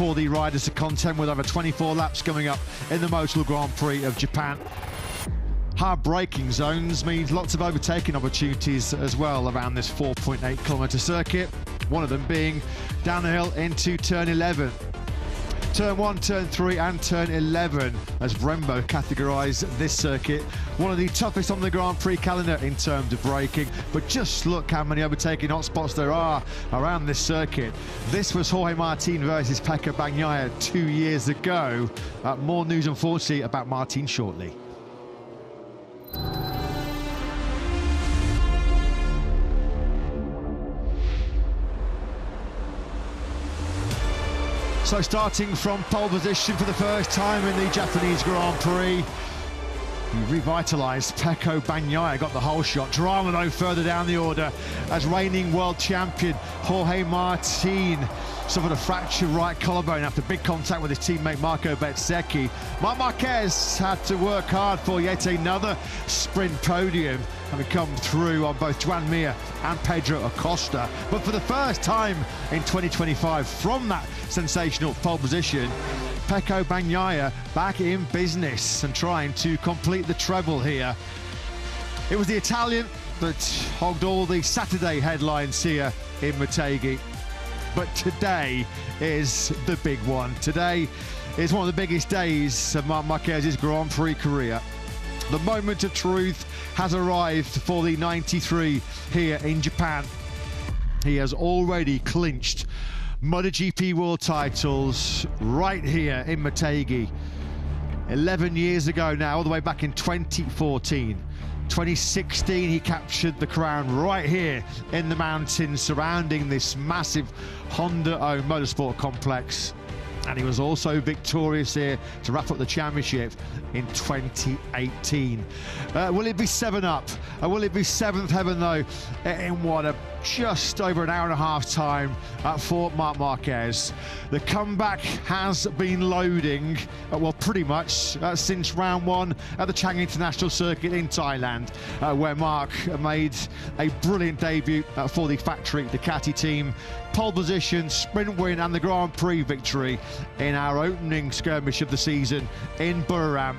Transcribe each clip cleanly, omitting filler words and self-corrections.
for the riders to contend with over 24 laps coming up in the Motor Grand Prix of Japan. Hard braking zones means lots of overtaking opportunities as well around this 4.8 kilometre circuit, one of them being down the hill into turn 11. Turn 1, Turn 3 and Turn 11, as Brembo categorise this circuit, one of the toughest on the Grand Prix calendar in terms of braking. But just look how many overtaking hotspots there are around this circuit. This was Jorge Martin versus Pecco Bagnaia 2 years ago. More news, unfortunately, about Martin shortly. So starting from pole position for the first time in the Japanese Grand Prix, he revitalised Pecco Bagnaia, got the whole shot. Drama though further down the order as reigning world champion Jorge Martin suffered a fractured right collarbone after big contact with his teammate Marco Bezzecchi. Marc Marquez had to work hard for yet another sprint podium, having come through on both Joan Mir and Pedro Acosta. But for the first time in 2025, from that sensational pole position, Pecco Bagnaia back in business and trying to complete the treble here. It was the Italian that hogged all the Saturday headlines here in Motegi. But today is the big one. Today is one of the biggest days of Marc Marquez's Grand Prix career. The moment of truth has arrived for the 93 here in Japan. He has already clinched MotoGP world titles right here in Motegi. 11 years ago now, all the way back in 2014. 2016, he captured the crown right here in the mountains surrounding this massive Honda-owned motorsport complex. And he was also victorious here to wrap up the championship in 2018. Will it be 7-up? Will it be 7th heaven though? In what a just over an hour and a half time for Marc Marquez. The comeback has been loading, well, pretty much since round 1 at the Chang International Circuit in Thailand, where Marc made a brilliant debut for the factory Ducati team. Pole position, sprint win and the Grand Prix victory in our opening skirmish of the season in Buriram.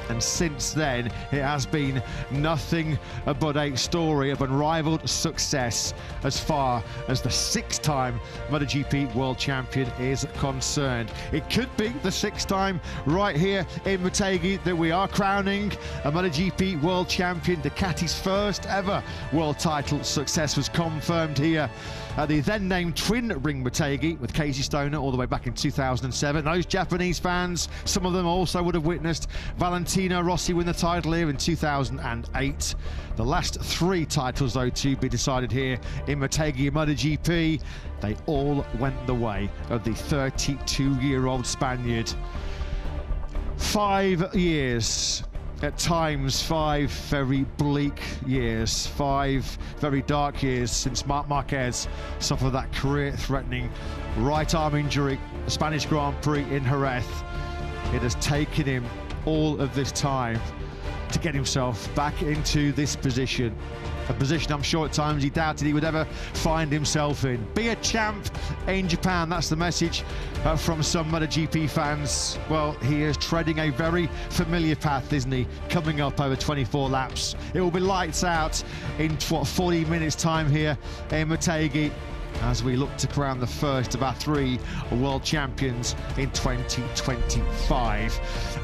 And since then, it has been nothing but a story of unrivaled success as far as the 6-time MotoGP world champion is concerned. It could be the 6th time right here in Motegi that we are crowning a MotoGP world champion. Ducati's first ever world title success was confirmed here at the then named Twin Ring Motegi with Casey Stoner all the way back in 2007. Those Japanese fans, some of them also would have witnessed Valentino Rossi win the title here in 2008. The last 3 titles though to be decided here in Motegi MotoGP, they all went the way of the 32-year-old Spaniard. 5 years, at times 5 very bleak years, 5 very dark years since Marc Marquez suffered that career-threatening right arm injury, the Spanish Grand Prix in Jerez. It has taken him all of this time to get himself back into this position, a position I'm sure at times he doubted he would ever find himself in. Be a champ in Japan, that's the message from some MotoGP fans. Well, he is treading a very familiar path, isn't he? Coming up over 24 laps. It will be lights out in, what, 40 minutes time here in Motegi, as we look to crown the first of our 3 world champions in 2025.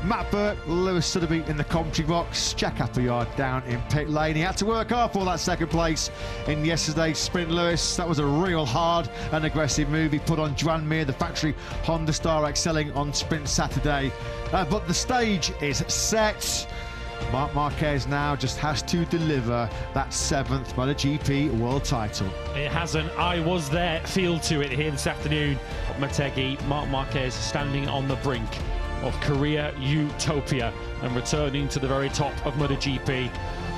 Matt Burt, Lewis Sotheby in the commentary box, Jack Appleyard down in pit lane. He had to work hard for that 2nd place in yesterday's sprint, Lewis. That was a real hard and aggressive move. He put on Joan Mir, the factory Honda star, excelling on sprint Saturday. But the stage is set. Marc Marquez now just has to deliver that 7th MotoGP world title. It has an I was there feel to it here this afternoon at Motegi. Marc Marquez standing on the brink of career utopia and returning to the very top of MotoGP,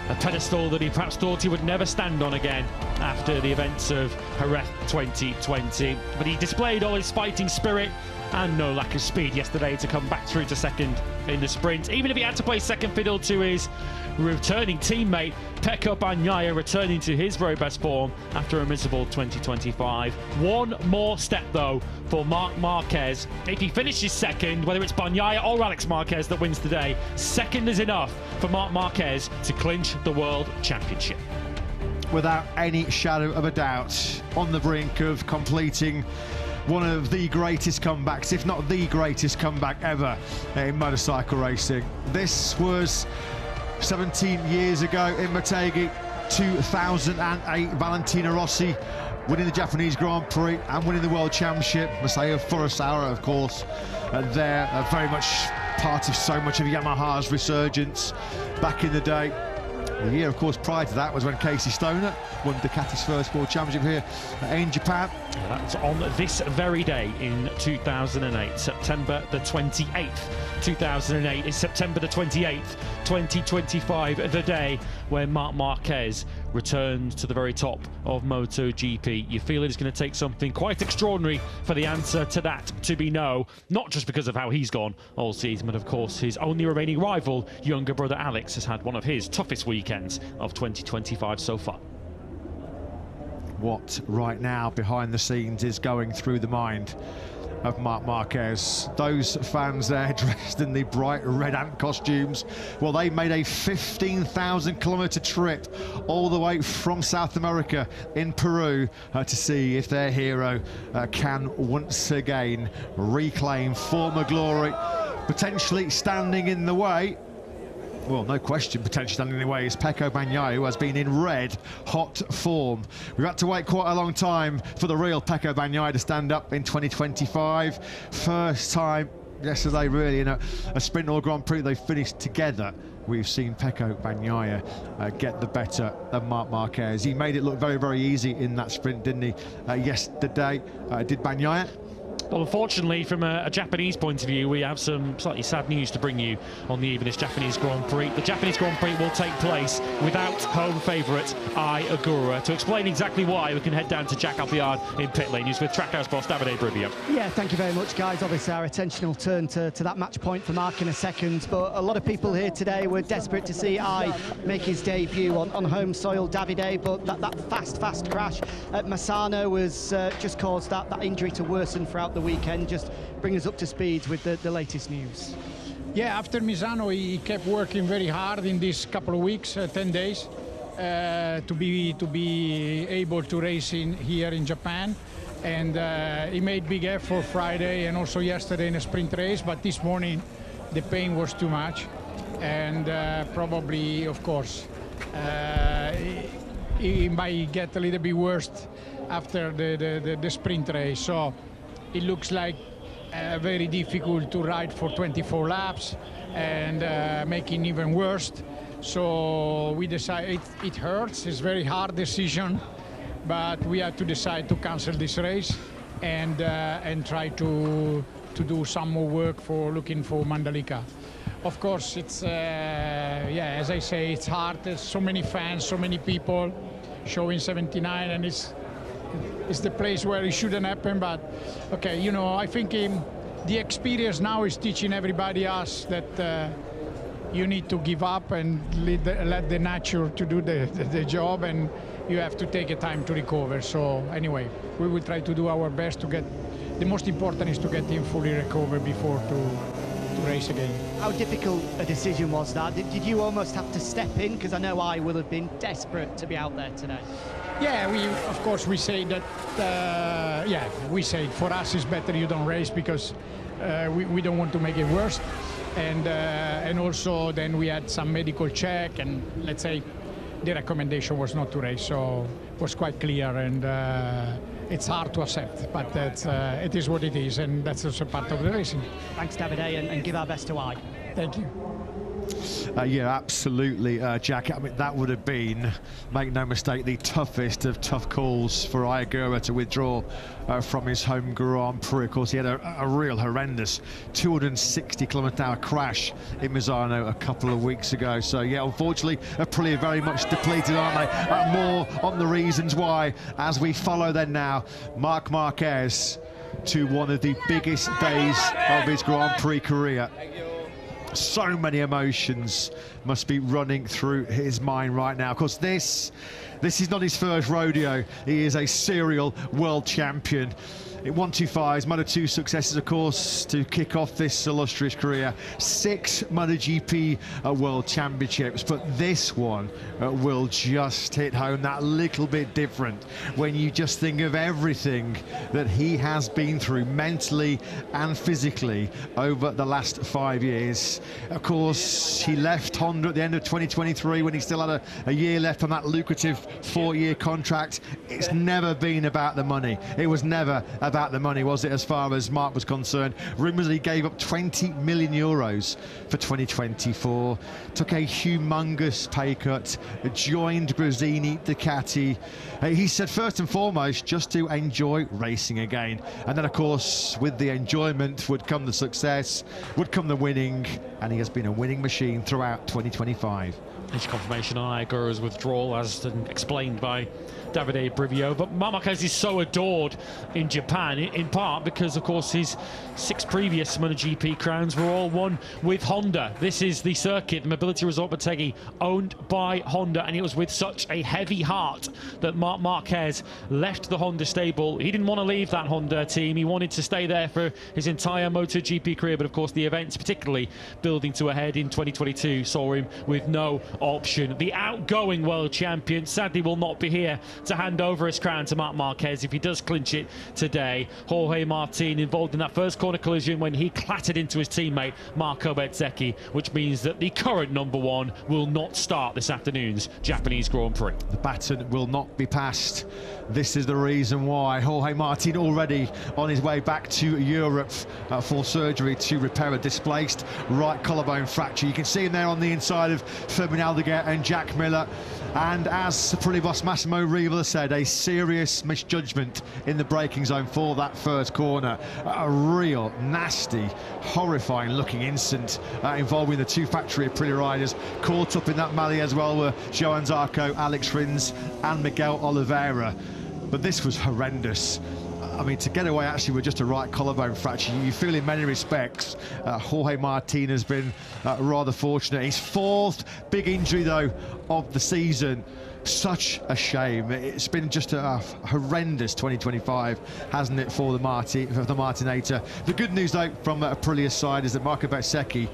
a pedestal that he perhaps thought he would never stand on again after the events of Jerez 2020. But he displayed all his fighting spirit and no lack of speed yesterday to come back through to 2nd in the sprint. Even if he had to play second fiddle to his returning teammate Pecco Bagnaia returning to his very best form after a miserable 2025. One more step though for Marc Marquez. If he finishes second, whether it's Bagnaia or Alex Marquez that wins today, second is enough for Marc Marquez to clinch the World Championship. Without any shadow of a doubt, on the brink of completing one of the greatest comebacks, if not the greatest comeback ever in motorcycle racing. This was 17 years ago in Motegi, 2008, Valentino Rossi winning the Japanese Grand Prix and winning the World Championship. Masaya Furusawa, of course, there, very much part of so much of Yamaha's resurgence back in the day. The year, of course, prior to that was when Casey Stoner won Ducati's first World Championship here in Japan. That was on this very day in 2008, September the 28th. 2008 is September the 28th, 2025, the day when Marc Marquez returns to the very top of MotoGP. You feel it's going to take something quite extraordinary for the answer to that to be no, not just because of how he's gone all season, but of course his only remaining rival, younger brother Alex, has had one of his toughest weekends of 2025 so far. What right now behind the scenes is going through the mind of Marc Marquez? Those fans there dressed in the bright red ant costumes, well, they made a 15,000-kilometer trip all the way from South America in Peru to see if their hero can once again reclaim former glory, potentially standing in the way. Well, no question, potentially standing in the way is Pecco Bagnaia, who has been in red hot form. We've had to wait quite a long time for the real Pecco Bagnaia to stand up in 2025. First time yesterday, really, in a sprint or Grand Prix they finished together. We've seen Pecco Bagnaia get the better of Marc Marquez. He made it look very, very easy in that sprint, didn't he? Yesterday, did Bagnaia? Well, unfortunately, from a Japanese point of view, we have some slightly sad news to bring you on the eve of this Japanese Grand Prix. The Japanese Grand Prix will take place without home favourite Ogura. To explain exactly why, we can head down to Jack Alpiard in pit lane. He's with Trackhouse boss Davide Brivio. Yeah, thank you very much, guys. Obviously, our attention will turn to that match point for Marc in a second, but a lot of people here today were desperate to see make his debut on home soil, Davide, but that fast crash at Massano was just caused that injury to worsen throughout the weekend. Just bring us up to speed with the latest news. Yeah, after Misano, he kept working very hard in these couple of weeks, 10 days, to be able to race here in Japan. And he made big effort Friday and also yesterday in a sprint race, but this morning the pain was too much. And probably, of course, he might get a little bit worse after the sprint race. So it looks like very difficult to ride for 24 laps and making even worse. So we decided it hurts. It's a very hard decision, but we had to decide to cancel this race and try to do some more work for looking for Mandalika. Of course, it's yeah, as I say, it's hard. There's so many fans, so many people showing 79, and it's the place where it shouldn't happen. But okay, you know, I think the experience now is teaching everybody else that you need to give up and let the nature to do the job, and you have to take a time to recover. So anyway, we will try to do our best to get. The most important is to get him fully recovered before to race again. How difficult a decision was that? Did you almost have to step in? Because I know I will have been desperate to be out there today. Yeah, of course we say that. Yeah, we say for us it's better you don't race because we don't want to make it worse, and also then we had some medical check, and let's say the recommendation was not to race, so it was quite clear, and it's hard to accept, but that's, it is what it is, and that's also part of the racing. Thanks, Davide, and give our best to I. Thank you. Yeah, absolutely, Jack. I mean, that would have been, make no mistake, the toughest of tough calls for Ogura to withdraw from his home Grand Prix. Of course, he had a real horrendous 260-kilometre-hour crash in Misano a couple of weeks ago. So, yeah, unfortunately, Aprilia very much depleted, aren't they? More on the reasons why, as we follow then now, Marc Marquez to one of the biggest days of his Grand Prix career. So many emotions must be running through his mind right now. Of course, this is not his first rodeo. He is a serial world champion. It 125's Moto2 successes, of course, to kick off this illustrious career. 6 MotoGP World Championships, but this one will just hit home that little bit different when you just think of everything that he has been through mentally and physically over the last 5 years. Of course, he left Honda at the end of 2023 when he still had a year left on that lucrative 4-year contract. It's never been about the money. It was never about the money, was it, as far as Marc was concerned? Rumours that he gave up 20 million euros for 2024, took a humongous pay cut, joined Gresini Ducati. He said first and foremost just to enjoy racing again, and then of course with the enjoyment would come the success, would come the winning, and he has been a winning machine throughout 2025. His confirmation on Ogura's withdrawal, as explained by Davide Brivio. But Marc Marquez is so adored in Japan, in part because, of course, his 6 previous MotoGP crowns were all won with Honda. This is the circuit, the Mobility Resort Motegi, owned by Honda, and it was with such a heavy heart that Marc Marquez left the Honda stable. He didn't want to leave that Honda team. He wanted to stay there for his entire MotoGP career, but of course the events, particularly building to a head in 2022, saw him with no option. The outgoing world champion sadly will not be here to hand over his crown to Marc Marquez if he does clinch it today. Jorge Martin involved in that first corner collision when he clattered into his teammate Marco Bezzecchi, which means that the current #1 will not start this afternoon's Japanese Grand Prix. The baton will not be passed. This is the reason why. Jorge Martin already on his way back to Europe for surgery to repair a displaced right collarbone fracture. You can see him there on the inside of Fermin Aldeguer and Jack Miller. And as the Prix boss Massimo Riva said, a serious misjudgment in the braking zone for that first corner. A real nasty, horrifying looking incident involving the 2 factory Aprilia riders. Caught up in that melee as well were Johan Zarco, Alex Rins and Miguel Oliveira. But this was horrendous. I mean, to get away actually with just a right collarbone fracture, you feel in many respects Jorge Martin has been rather fortunate. His 4th big injury though of the season. Such a shame. It's been just a horrendous 2025, hasn't it, for the Martinator. The good news though from Aprilia's side is that Marco Bezzecchi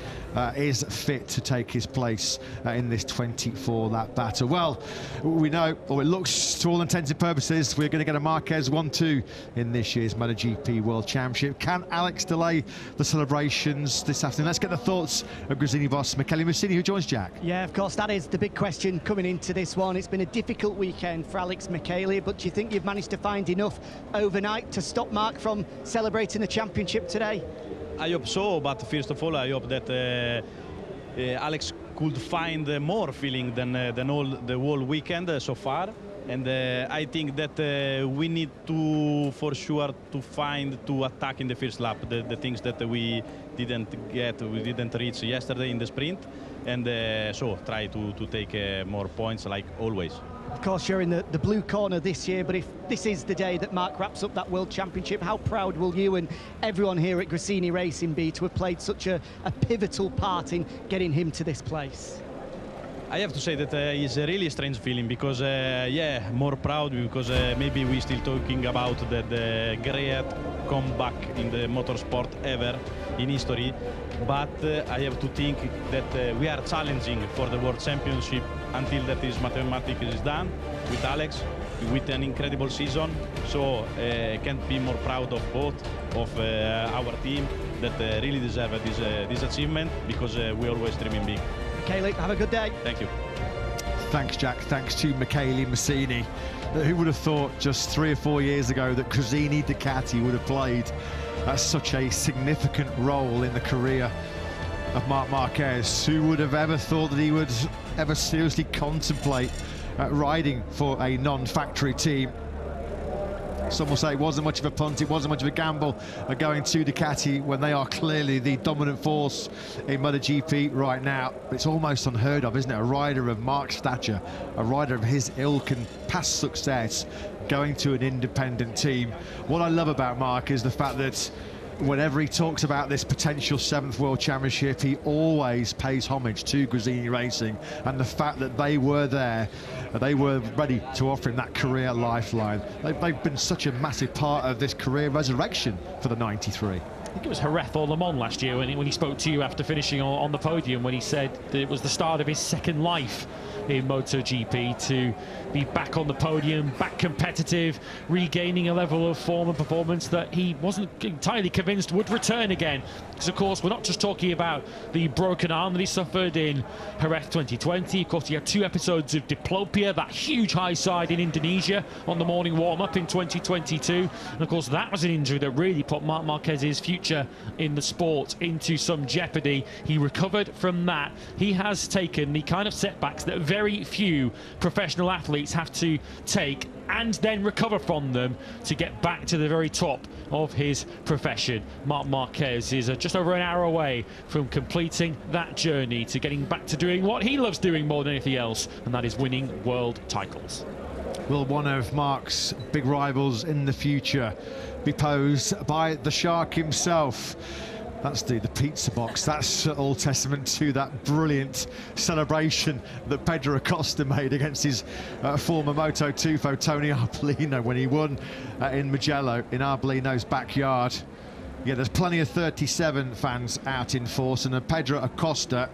is fit to take his place in this 24-lap battle. Well, we know, or it looks to all intents and purposes, we're going to get a Marquez 1-2 in this year's MotoGP World Championship. Can Alex delay the celebrations this afternoon? Let's get the thoughts of Gresini boss Michele Mussini, who joins Jack. Yeah, of course, that is the big question coming into this one. It's been a difficult weekend for Alex Michele, but do you think you've managed to find enough overnight to stop Marc from celebrating the championship today? I hope so, but first of all I hope that Alex could find more feeling than all the whole weekend so far, and I think that we need to, for sure, to find to attack in the first lap the things that we didn't reach yesterday in the sprint, and so try to take more points like always. Of course, you're in the blue corner this year, but if this is the day that Marc wraps up that World Championship, how proud will you and everyone here at Gresini Racing be to have played such a pivotal part in getting him to this place? I have to say that it's a really strange feeling because, yeah, more proud because maybe we're still talking about the great comeback in the motorsport ever in history. But I have to think that we are challenging for the World Championship until that is mathematics is done with Alex, with an incredible season. So can't be more proud of both of our team that really deserve this achievement because we always dreaming big. Michele, have a good day. Thank you. Thanks, Jack. Thanks to Michele Mussini. Who would have thought just 3 or 4 years ago that Gresini Ducati would have played such a significant role in the career of Marc Marquez? Who would have ever thought that he would ever seriously contemplate riding for a non-factory team? Some will say it wasn't much of a punt, it wasn't much of a gamble going to Ducati when they are clearly the dominant force in MotoGP right now. But it's almost unheard of, isn't it? A rider of Marc's stature, a rider of his ilk and past success, going to an independent team. What I love about Marc is the fact that whenever he talks about this potential 7th World Championship, he always pays homage to Gresini Racing and the fact that they were there, they were ready to offer him that career lifeline. They've been such a massive part of this career resurrection for the 93. I think it was Jerez or Le Mans last year when he spoke to you after finishing on the podium, when he said that it was the start of his second life in MotoGP, to be back on the podium, back competitive, regaining a level of form and performance that he wasn't entirely convinced would return again. Because of course we're not just talking about the broken arm that he suffered in Jerez 2020. Of course he had 2 episodes of diplopia, that huge high side in Indonesia on the morning warm-up in 2022, and of course that was an injury that really put Marc Marquez's future in the sport into some jeopardy. He recovered from that. He has taken the kind of setbacks that very few professional athletes have to take and then recover from them to get back to the very top of his profession. Marc Marquez is just over an hour away from completing that journey to getting back to doing what he loves doing more than anything else, and that is winning world titles. Will one of Marc's big rivals in the future be posed by the Shark himself? That's the pizza box. That's all testament to that brilliant celebration that Pedro Acosta made against his former Moto2 foe Tony Arbolino when he won in Mugello, in Arbolino's backyard. Yeah, there's plenty of 37 fans out in force, and Pedro Acosta,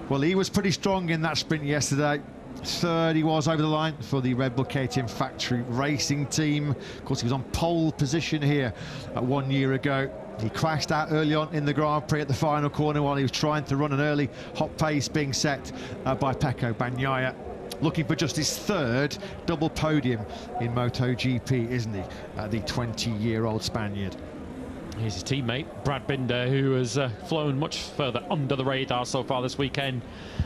well, he was pretty strong in that sprint yesterday. 3rd he was over the line for the Red Bull KTM factory racing team. Of course, he was on pole position here 1 year ago. He crashed out early on in the Grand Prix at the final corner while he was trying to run an early hot pace being set by Pecco Bagnaia. Looking for just his 3rd double podium in MotoGP, isn't he? The 20-year-old Spaniard. Here's his teammate, Brad Binder, who has flown much further under the radar so far this weekend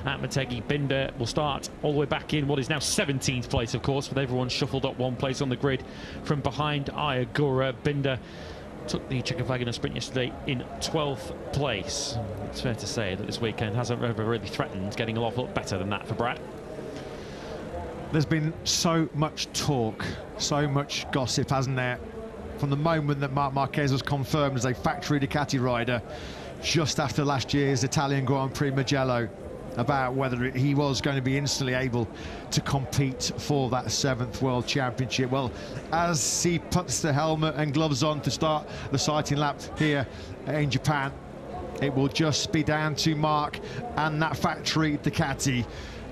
at Motegi. Binder will start all the way back in what is now 17th place, of course, with everyone shuffled up 1 place on the grid from behind Ogura. Binder took the Czechoslovakian sprint yesterday in 12th place. It's fair to say that this weekend hasn't ever really threatened getting a lot better than that for Brad. There's been so much talk, so much gossip, hasn't there, from the moment that Marc Marquez was confirmed as a factory Ducati rider just after last year's Italian Grand Prix Mugello, about whether he was going to be instantly able to compete for that 7th World Championship. Well, as he puts the helmet and gloves on to start the sighting lap here in Japan, it will just be down to Marc and that factory Ducati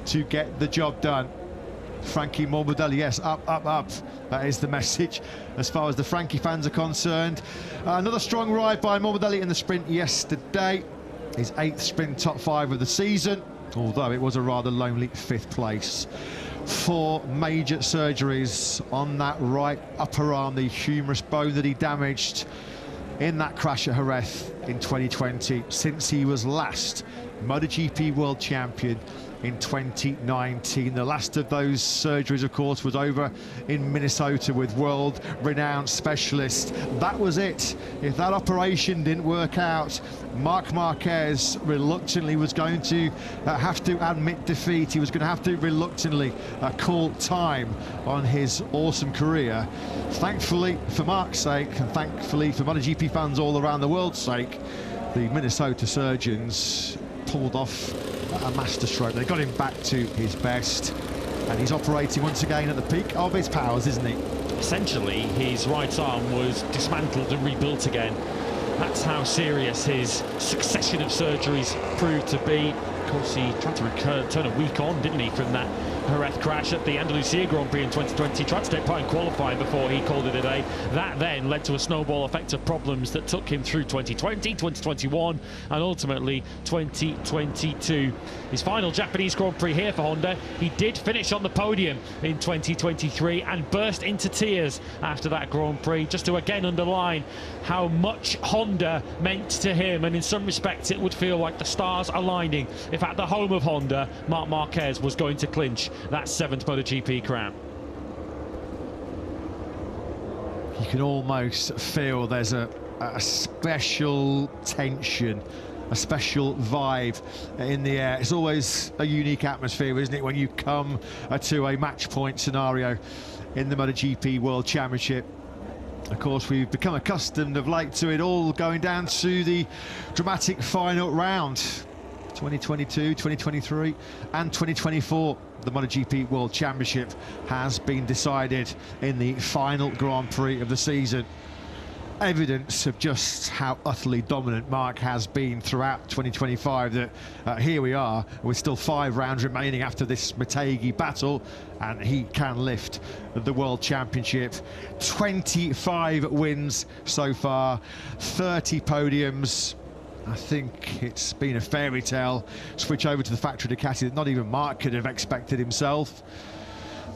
to get the job done. Frankie Morbidelli, yes, up, up, up. That is the message as far as the Frankie fans are concerned. Another strong ride by Morbidelli in the sprint yesterday. His 8th sprint top 5 of the season, although it was a rather lonely 5th place. 4 major surgeries on that right upper arm, the humerus bone that he damaged in that crash at Jerez in 2020, since he was last MotoGP World Champion in 2019. The last of those surgeries, of course, was over in Minnesota with world-renowned specialist. That was it. If that operation didn't work out, Marc Marquez reluctantly was going to have to admit defeat. He was going to have to reluctantly call time on his awesome career. Thankfully, for Marc's sake, and thankfully for MotoGP fans all around the world's sake, the Minnesota surgeons pulled off a masterstroke. They got him back to his best, and he's operating once again at the peak of his powers, isn't he? Essentially, his right arm was dismantled and rebuilt again. That's how serious his succession of surgeries proved to be. Of course, he tried to turn a week on, didn't he, from that Jerez crash at the Andalusia Grand Prix in 2020. Tried to take part in qualifying before he called it a day. That then led to a snowball effect of problems that took him through 2020, 2021, and ultimately 2022. His final Japanese Grand Prix here for Honda. He did finish on the podium in 2023 and burst into tears after that Grand Prix, just to again underline how much Honda meant to him, and in some respects it would feel like the stars aligning if at the home of Honda, Marc Marquez was going to clinch that 7th MotoGP crown. You can almost feel there's a special tension, a special vibe in the air. It's always a unique atmosphere, isn't it, when you come to a match point scenario in the MotoGP World Championship. Of course, we've become accustomed of late to it all going down to the dramatic final round. 2022, 2023 and 2024. The MotoGP World Championship has been decided in the final Grand Prix of the season. Evidence of just how utterly dominant Marc has been throughout 2025, that here we are with still 5 rounds remaining after this Motegi battle, and he can lift the World Championship. 25 wins so far, 30 podiums. I think it's been a fairy tale switch over to the factory Ducati that not even Marc could have expected himself.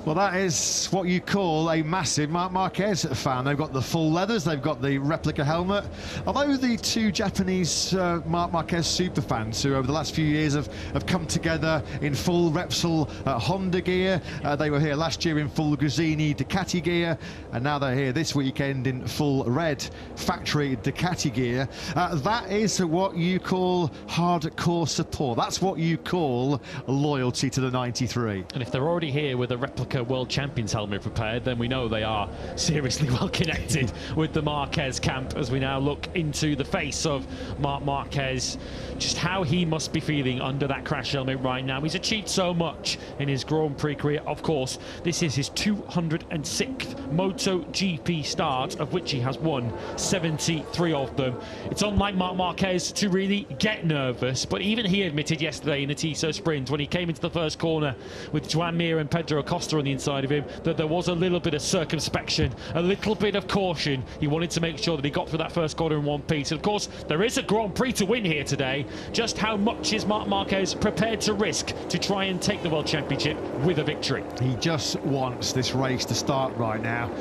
Well, that is what you call a massive Marc Marquez fan. They've got the full leathers, they've got the replica helmet. Although the 2 Japanese Marc Marquez super fans who over the last few years have come together in full Repsol Honda gear. They were here last year in full Gresini Ducati gear, and now they're here this weekend in full red factory Ducati gear. That is what you call hardcore support. That's what you call loyalty to the 93. And if they're already here with a replica World Champions helmet prepared, then we know they are seriously well connected with the Marquez camp as we now look into the face of Marc Marquez. Just how he must be feeling under that crash helmet right now. He's achieved so much in his Grand Prix career. Of course, this is his 206th MotoGP start, of which he has won 73 of them. It's unlike Marc Marquez to really get nervous, but even he admitted yesterday in the Tissot Sprint, when he came into the first corner with Joan Mir and Pedro Acosta on the inside of him, that there was a little bit of circumspection, a little bit of caution. He wanted to make sure that he got through that first corner in one piece. And of course, there is a Grand Prix to win here today. Just how much is Marc Marquez prepared to risk to try and take the World Championship with a victory? He just wants this race to start right now.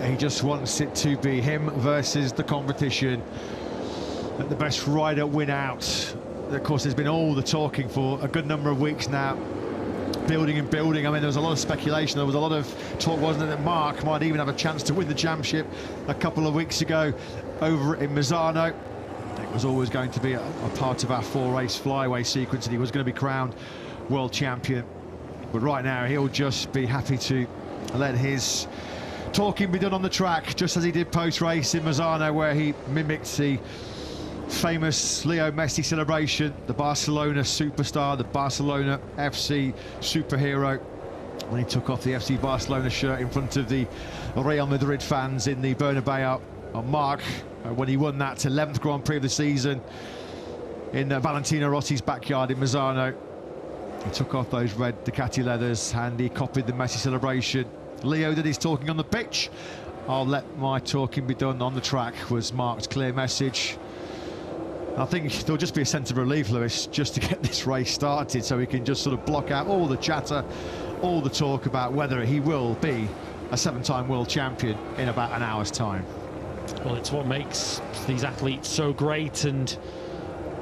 He just wants it to be him versus the competition. Let the best rider win out. Of course, there's been all the talking for a good number of weeks now. Building and building. I mean, there was a lot of speculation. There was a lot of talk, wasn't it, that Marc might even have a chance to win the championship a couple of weeks ago over in Misano. It was always going to be a part of our 4-race flyaway sequence, and he was going to be crowned world champion. But right now, he'll just be happy to let his talking be done on the track, just as he did post-race in Misano, where he mimicked the famous Leo Messi celebration, the Barcelona superstar, the Barcelona FC superhero, when he took off the FC Barcelona shirt in front of the Real Madrid fans in the Bernabeu. Marc, when he won that 11th Grand Prix of the season in Valentino Rossi's backyard in Misano, he took off those red Ducati leathers and he copied the Messi celebration. Leo did his talking on the pitch. I'll let my talking be done on the track, was Marc's clear message. I think there'll just be a sense of relief, Lewis, just to get this race started, so he can just sort of block out all the chatter, all the talk about whether he will be a 7-time world champion in about an hour's time. Well, it's what makes these athletes so great, and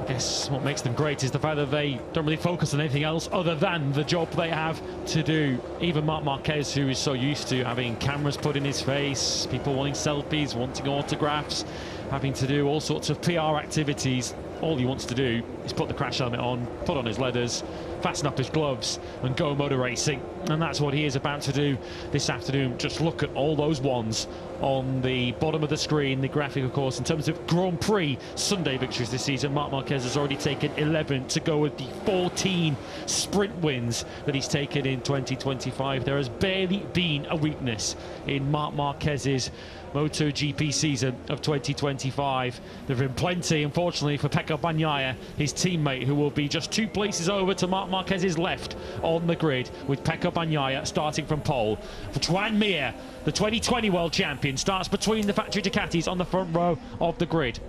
I guess what makes them great is the fact that they don't really focus on anything else other than the job they have to do. Even Marc Marquez, who is so used to having cameras put in his face, people wanting selfies, wanting autographs, having to do all sorts of PR activities, all he wants to do is put the crash helmet on, put on his leathers, fasten up his gloves and go motor racing. And that's what he is about to do this afternoon. Just look at all those ones on the bottom of the screen, the graphic, of course. In terms of Grand Prix Sunday victories this season, Marc Marquez has already taken 11 to go with the 14 sprint wins that he's taken in 2025. There has barely been a weakness in Marc Marquez's MotoGP season of 2025. There have been plenty, unfortunately, for Pecco Bagnaia, his teammate, who will be just 2 places over to Marc Marquez's left on the grid, with Pecco Bagnaia starting from pole. For Joan Mir, the 2020 world champion, starts between the factory Ducatis on the front row of the grid.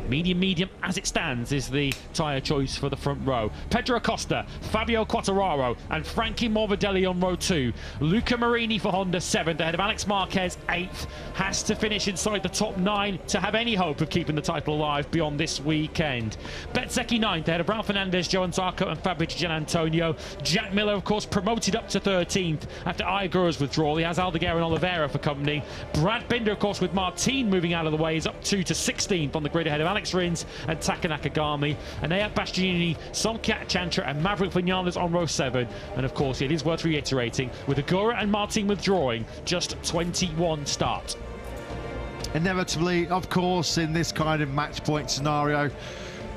Medium as it stands is the tyre choice for the front row. Pedro Acosta, Fabio Quartararo and Frankie Morbidelli on row 2. Luca Marini for Honda 7th ahead of Alex Marquez 8th. Has to finish inside the top 9 to have any hope of keeping the title alive beyond this weekend. Bezzecchi 9th ahead of Raul Fernandez, Johan Zarco and Fabrice Gianantonio. Jack Miller, of course, promoted up to 13th after Ogura's withdrawal. He has Aldeguer and Oliveira for company. Brad Binder, of course, with Martin moving out of the way, is up to 16th on the grid ahead of Alex Rins and Taka Nakagami, and Ayat Bastianini, Somkiat Chantra and Maverick Vinales on row 7. And of course, it is worth reiterating, with Ogura and Martin withdrawing, just 21 start. Inevitably, of course, in this kind of match point scenario,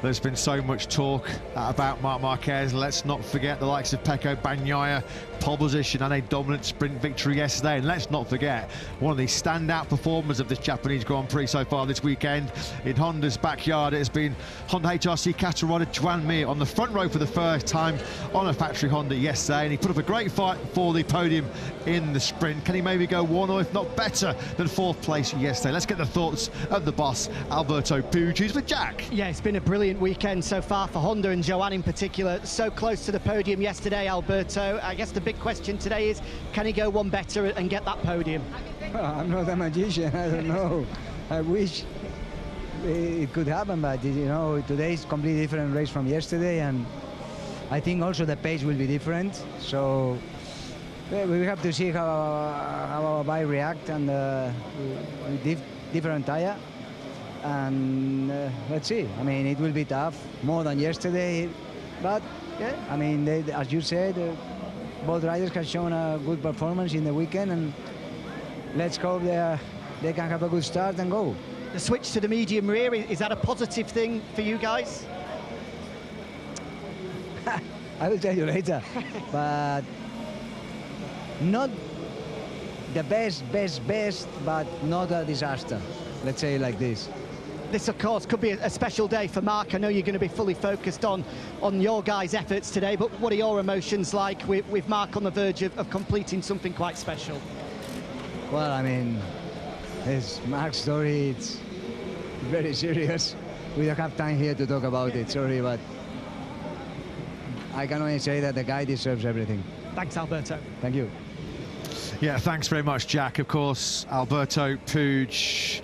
there's been so much talk about Marc Marquez. Let's not forget the likes of Pecco Bagnaia, pole position and a dominant sprint victory yesterday. And let's not forget one of the standout performers of this Japanese Grand Prix so far this weekend. In Honda's backyard, it has been Honda HRC cattle rider Juan Mir on the front row for the first time on a factory Honda yesterday. And he put up a great fight for the podium in the sprint. Can he maybe go one or if not better than fourth place yesterday? Let's get the thoughts of the boss, Alberto Puig, who's with Jack. Yeah, it's been a brilliant weekend so far for Honda and Joan in particular. So close to the podium yesterday, Alberto. I guess the big question today is, can he go one better and get that podium? Well, I'm not a magician, I don't know. I wish it could happen, but you know, today is a completely different race from yesterday, and I think also the pace will be different. So we have to see how our bike react and with different tire. And let's see. I mean, it will be tough, more than yesterday, but yeah, I mean, as you said, both riders have shown a good performance in the weekend, and let's hope they can have a good start and go. The switch to the medium rear, is that a positive thing for you guys? I will tell you later, but not the best, but not a disaster. Let's say it like this. This, of course, could be a special day for Marc. I know you're going to be fully focused on your guys' efforts today, but what are your emotions like with Marc on the verge of completing something quite special? Well, I mean, it's Marc's story. It's very serious. We don't have time here to talk about it, sorry, but I can only say that the guy deserves everything. Thanks, Alberto. Thank you. Yeah, thanks very much, Jack. Of course, Alberto Puig,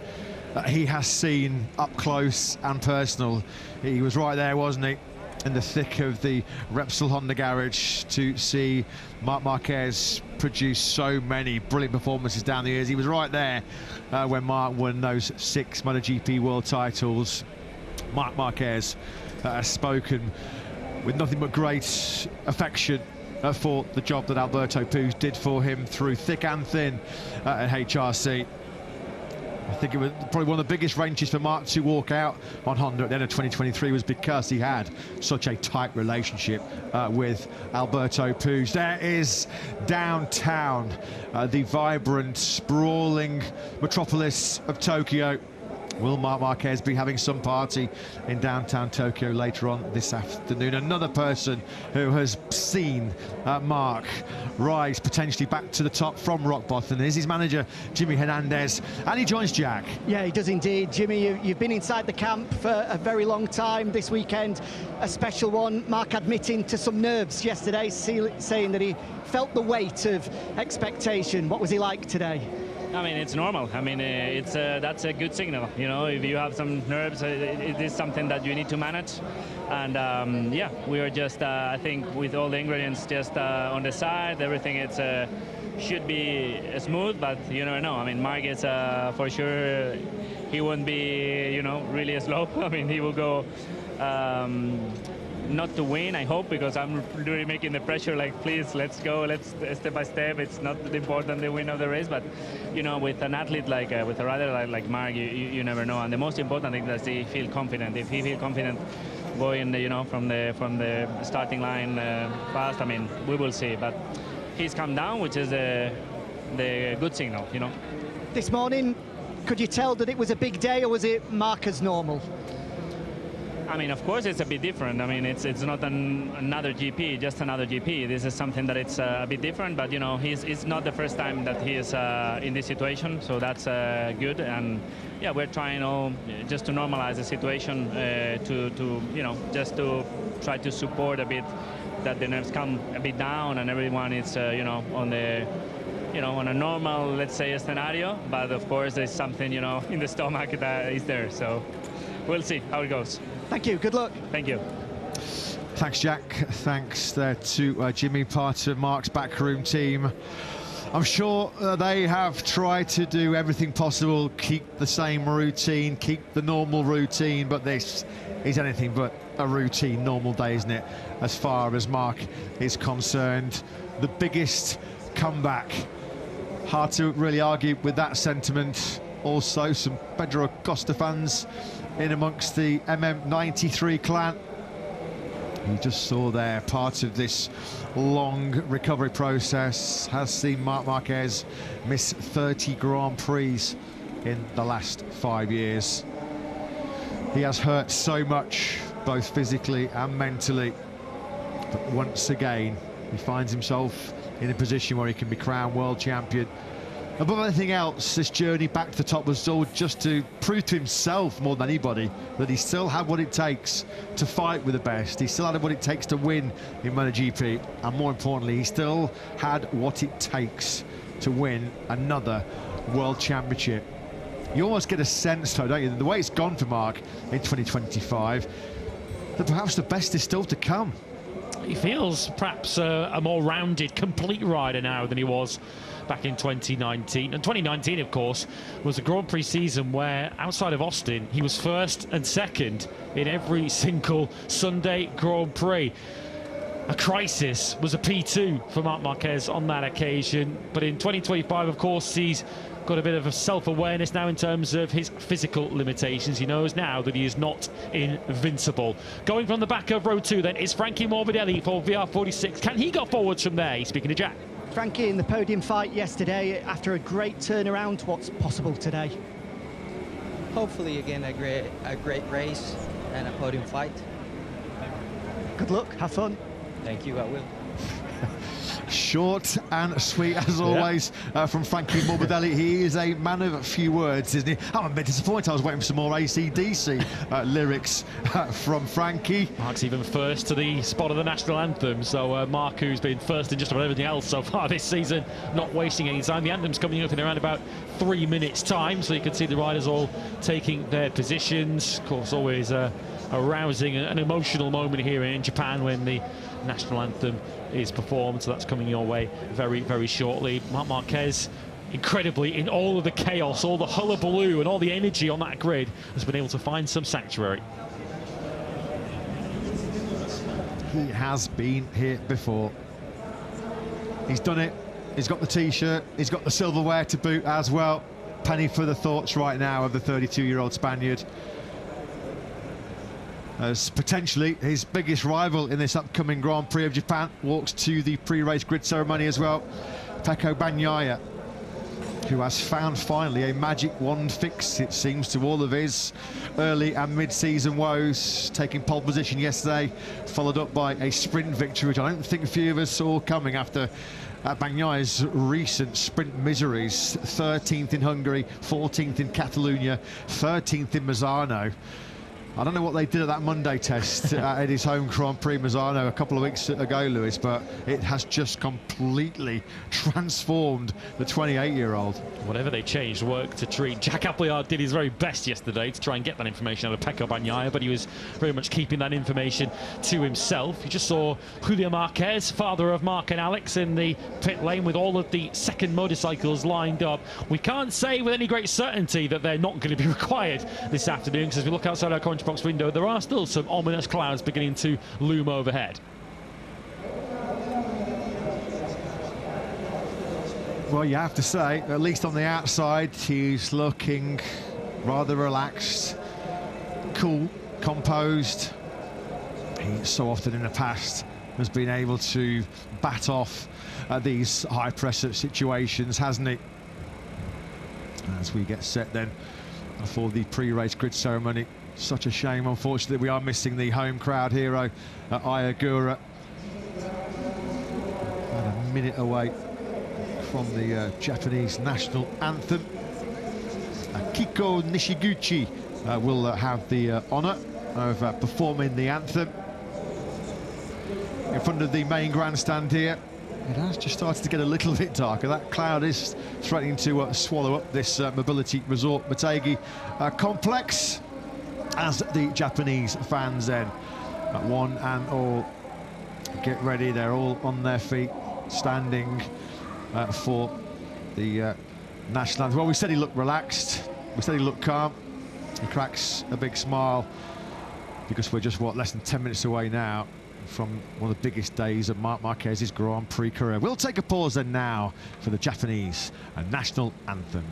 he has seen up close and personal. He was right there, wasn't he, in the thick of the Repsol Honda garage to see Marc Marquez produce so many brilliant performances down the years. He was right there when Marc won those 6 MotoGP world titles. Marc Marquez has spoken with nothing but great affection for the job that Alberto Puig did for him through thick and thin at HRC. I think it was probably one of the biggest wrenches for Marc to walk out on Honda at the end of 2023 was because he had such a tight relationship with Alberto Puig. There is downtown, the vibrant, sprawling metropolis of Tokyo. Will Marc Marquez be having some party in downtown Tokyo later on this afternoon? Another person who has seen Marc rise potentially back to the top from rock bottom is his manager, Jimmy Hernandez, and he joins Jack. Yeah, he does indeed. Jimmy, you've been inside the camp for a very long time. This weekend, a special one. Marc admitting to some nerves yesterday, saying that he felt the weight of expectation. What was he like today? I mean, it's normal. I mean, that's a good signal. You know, if you have some nerves, it is something that you need to manage. And yeah, we are just, I think, with all the ingredients just on the side, everything should be smooth, but you never know. I mean, Marc is for sure, he won't be, you know, really slow. I mean, he will go. Not to win, I hope, because I'm really making the pressure, like, please, let's go, let's step by step. It's not important the win of the race, but, you know, with an athlete like, with a rider like Marc, you never know. And the most important thing is that he feel confident. If he feel confident going, you know, from the starting line fast, I mean, we will see. But he's come down, which is the good signal, you know. This morning, could you tell that it was a big day, or was it Marc as normal? I mean, of course, it's a bit different. I mean, it's not another GP, just another GP. This is something that it's a bit different, but, you know, it's not the first time that he is in this situation, so that's good. And, yeah, we're trying just to normalize the situation to, you know, just to try to support a bit that the nerves come a bit down and everyone is, you know, on the, you know, on a normal, let's say, scenario. But, of course, there's something, you know, in the stomach that is there. So we'll see how it goes. Thank you. Good luck. Thank you. Thanks, Jack. Thanks there to Jimmy, part of Marc's backroom team. I'm sure they have tried to do everything possible, keep the same routine, keep the normal routine, but this is anything but a routine normal day, isn't it, as far as Marc is concerned. The biggest comeback. Hard to really argue with that sentiment. also some Pedro Costa fans in amongst the MM93 clan. You just saw there part of this long recovery process. Has seen Marc Marquez miss 30 Grand Prix in the last 5 years. He has hurt so much, both physically and mentally, but once again he finds himself in a position where he can be crowned world champion. Above anything else, this journey back to the top was all just to prove to himself more than anybody that he still had what it takes to fight with the best. He still had what it takes to win in MotoGP, and more importantly, he still had what it takes to win another world championship. You almost get a sense, though, don't you, the way it's gone for Marc in 2025, that perhaps the best is still to come. He feels perhaps a more rounded, complete rider now than he was back in 2019. And 2019, of course, was a Grand Prix season where, outside of Austin, he was first and second in every single Sunday Grand Prix. A crisis was a P2 for Marc Marquez on that occasion. But in 2025, of course, he's got a bit of a self-awareness now in terms of his physical limitations. He knows now that he is not invincible. Going from the back of row 2 then is Frankie Morbidelli for VR46. Can he go forwards from there? Speaking to Jack. Frankie in the podium fight yesterday after a great turnaround. What's possible today? Hopefully again a great race and a podium fight. Good luck, have fun. Thank you, I will. Short and sweet as always from Frankie Morbidelli. He is a man of few words, isn't he? I'm a bit disappointed. I was waiting for some more AC/DC lyrics from Frankie. Marc's even first to the spot of the national anthem. So Marc, who's been first in just about everything else so far this season, not wasting any time. The anthem's coming up in around about 3 minutes time, so you can see the riders all taking their positions. Of course, always a rousing and emotional moment here in Japan when the national anthem is performed, so that's coming your way very, very shortly. Marc Marquez, incredibly, in all of the chaos, all the hullabaloo and all the energy on that grid, has been able to find some sanctuary. He has been here before. He's done it. He's got the T-shirt. He's got the silverware to boot as well. Penny for the thoughts right now of the 32-year-old Spaniard, as potentially his biggest rival in this upcoming Grand Prix of Japan walks to the pre-race grid ceremony as well. Pecco Bagnaia, who has found finally a magic wand fix, it seems, to all of his early and mid-season woes, taking pole position yesterday, followed up by a sprint victory, which I don't think a few of us saw coming after Bagnaia's recent sprint miseries. 13th in Hungary, 14th in Catalonia, 13th in Misano. I don't know what they did at that Monday test at his home Grand Prix Misano a couple of weeks ago, Lewis, but it has just completely transformed the 28-year-old. Whatever they changed worked to treat. Jack Appleyard did his very best yesterday to try and get that information out of Pecco Bagnaia, but he was very much keeping that information to himself. You just saw Julio Marquez, father of Mark and Alex, in the pit lane with all of the second motorcycles lined up. We can't say with any great certainty that they're not going to be required this afternoon, because as we look outside our commentary box window, there are still some ominous clouds beginning to loom overhead. Well, you have to say, at least on the outside, he's looking rather relaxed, cool, composed. He so often in the past has been able to bat off these high-pressure situations, hasn't he? As we get set then for the pre-race grid ceremony. Such a shame, unfortunately, we are missing the home crowd hero at Ogura. About a minute away from the Japanese national anthem. Kiko Nishiguchi will have the honour of performing the anthem in front of the main grandstand here. It has just started to get a little bit darker. That cloud is threatening to swallow up this mobility resort Motegi complex, as the Japanese fans then, one and all, get ready. They're all on their feet, standing for the national anthem. Well, we said he looked relaxed, we said he looked calm. He cracks a big smile, because we're just, what, less than 10 minutes away now from one of the biggest days of Marc Marquez's Grand Prix career. We'll take a pause then now for the Japanese national anthem.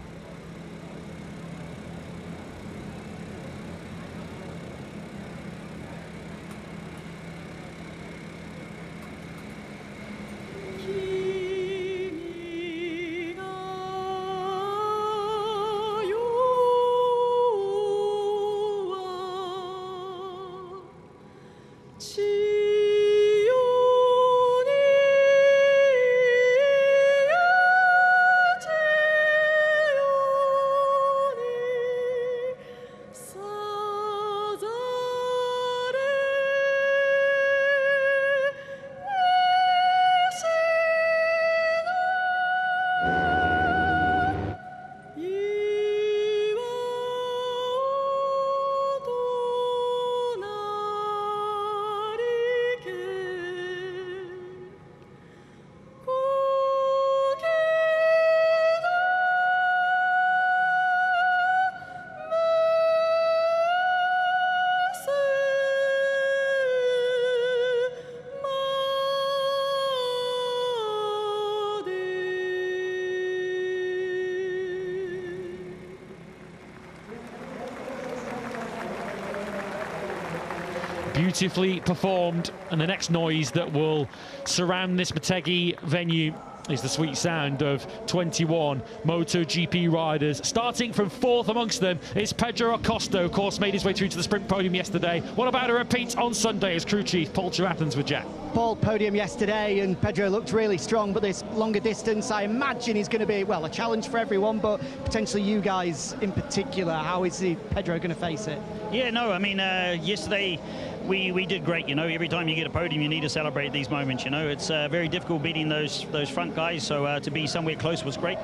Beautifully performed, and the next noise that will surround this Motegi venue is the sweet sound of 21 MotoGP riders. Starting from fourth amongst them is Pedro Acosta, of course, made his way through to the sprint podium yesterday. What about a repeat on Sunday as crew chief Paul Athens with Jack? Paul, podium yesterday, and Pedro looked really strong, but this longer distance, I imagine, is going to be, well, a challenge for everyone, but potentially you guys in particular. How is Pedro going to face it? Yeah, no, I mean, yesterday we did great, you know. Every time you get a podium, you need to celebrate these moments, you know. It's very difficult beating those front guys, so to be somewhere close was great.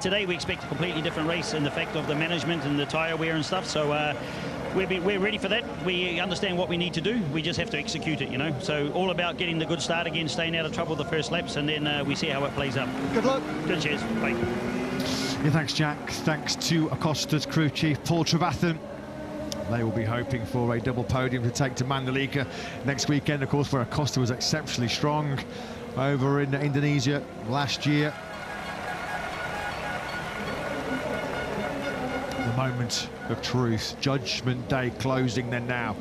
Today we expect a completely different race in the fact of the management and the tyre wear and stuff, so we're ready for that. We understand what we need to do. We just have to execute it, you know. So all about getting the good start again, staying out of trouble the first laps, and then we see how it plays out. Good luck. Good, cheers. Bye. Yeah, thanks, Jack. Thanks to Acosta's crew chief, Paul Trevathan. They will be hoping for a double podium to take to Mandalika next weekend, of course, where Acosta was exceptionally strong over in Indonesia last year. The moment of truth, Judgment Day closing then now,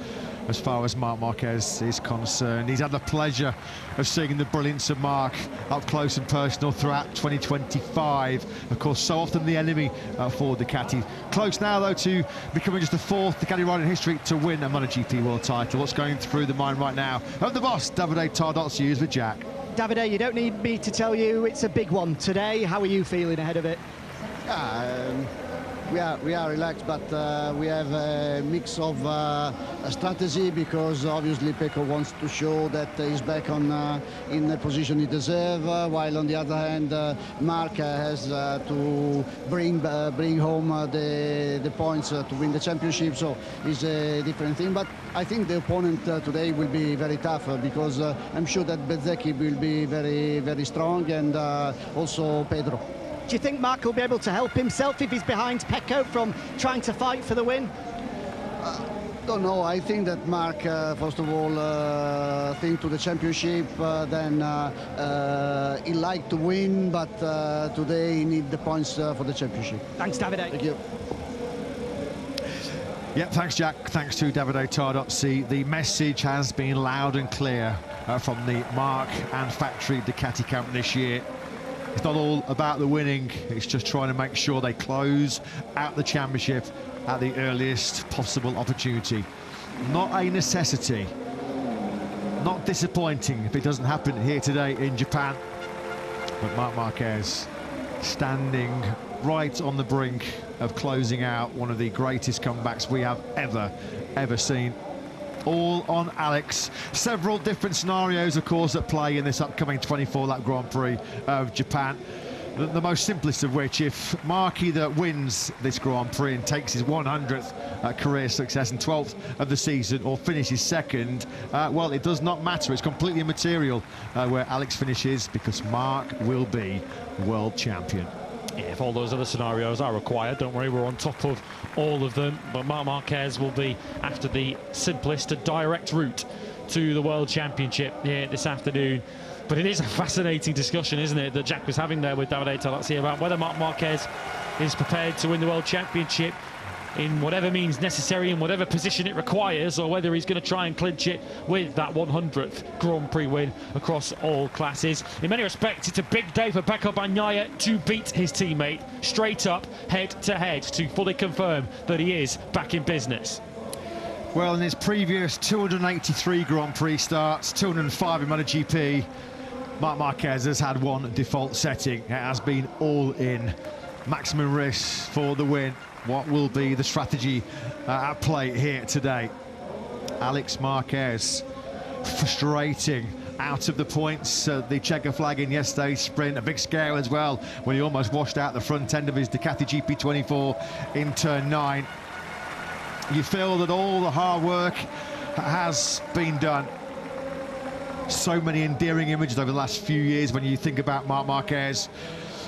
as far as Marc Marquez is concerned. He's had the pleasure of seeing the brilliance of Marc up close and personal throughout 2025. Of course, so often the enemy for Ducati. Close now, though, to becoming just the fourth Ducati rider in history to win a MotoGP world title. What's going through the mind right now of the boss, Davide Tardozzi, is with Jack. Davide, you don't need me to tell you it's a big one today. How are you feeling ahead of it? We are relaxed, but we have a mix of a strategy, because obviously Pecco wants to show that he's back on in the position he deserves, while on the other hand Marc has to bring home the points to win the championship, so it's a different thing. But I think the opponent today will be very tough, because I'm sure that Bezzecchi will be very, very strong, and also Pedro. Do you think Marc will be able to help himself if he's behind Pecco from trying to fight for the win? Don't know. I think that Marc, first of all, think to the championship. Then he liked to win, but today he need the points for the championship. Thanks, Davide. Thank you. Yeah, thanks, Jack. Thanks to Davide Tardozzi. The message has been loud and clear from the Marc and factory Ducati camp this year. It's not all about the winning, it's just trying to make sure they close out the championship at the earliest possible opportunity. Not a necessity, not disappointing if it doesn't happen here today in Japan. But Marc Marquez standing right on the brink of closing out one of the greatest comebacks we have ever seen. All on Alex. Several different scenarios, of course, at play in this upcoming 24-lap Grand Prix of Japan. The most simplest of which, if Marc either wins this Grand Prix and takes his 100th career success and 12th of the season, or finishes second, well, it does not matter. It's completely immaterial where Alex finishes, because Marc will be world champion. Yeah, if all those other scenarios are required, don't worry, we're on top of all of them. But Marc Marquez will be after the simplest, a direct route to the World Championship here this afternoon. But it is a fascinating discussion, isn't it, that Jack was having there with Davide Tardozzi about whether Marc Marquez is prepared to win the World Championship in whatever means necessary, in whatever position it requires, or whether he's going to try and clinch it with that 100th Grand Prix win across all classes. In many respects, it's a big day for Pecco Bagnaia to beat his teammate straight up, head to head, to fully confirm that he is back in business. Well, in his previous 283 Grand Prix starts, 205 in MotoGP, Marc Marquez has had one default setting. It has been all in. Maximum risk for the win. What will be the strategy at play here today? Alex Marquez, frustrating, out of the points, the checker flag in yesterday's sprint, a big scare as well when he almost washed out the front end of his Ducati GP24 in turn 9. You feel that all the hard work has been done. So many endearing images over the last few years when you think about Marc Marquez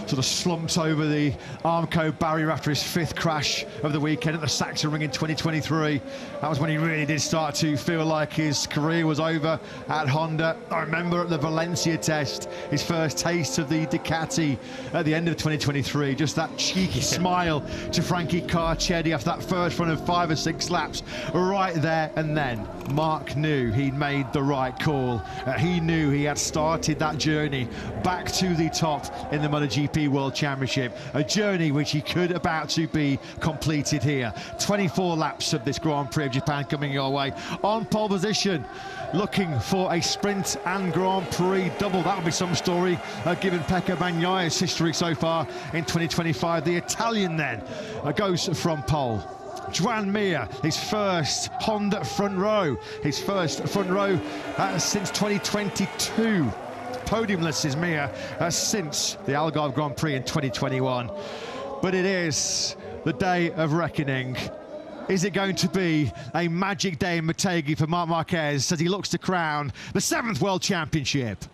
sort of slumped over the Armco barrier after his 5th crash of the weekend at the Saxon Ring in 2023. That was when he really did start to feel like his career was over at Honda. I remember at the Valencia test, his first taste of the Ducati at the end of 2023, just that cheeky smile to Frankie Carcetti after that first run of 5 or 6 laps. Right there and then, Marc knew he'd made the right call. He knew he had started that journey back to the top in the MotoGP World Championship, a journey which he could about to be completed here. 24 laps of this Grand Prix of Japan coming your way. On pole position, looking for a sprint and Grand Prix double. That would be some story, given Pecco Bagnaia's history so far in 2025. The Italian then goes from pole. Joan Mir, his first Honda front row. His first front row since 2022. Podiumless is Mir since the Algarve Grand Prix in 2021. But it is the day of reckoning. Is it going to be a magic day in Motegi for Marc Marquez as he looks to crown the 7th World Championship?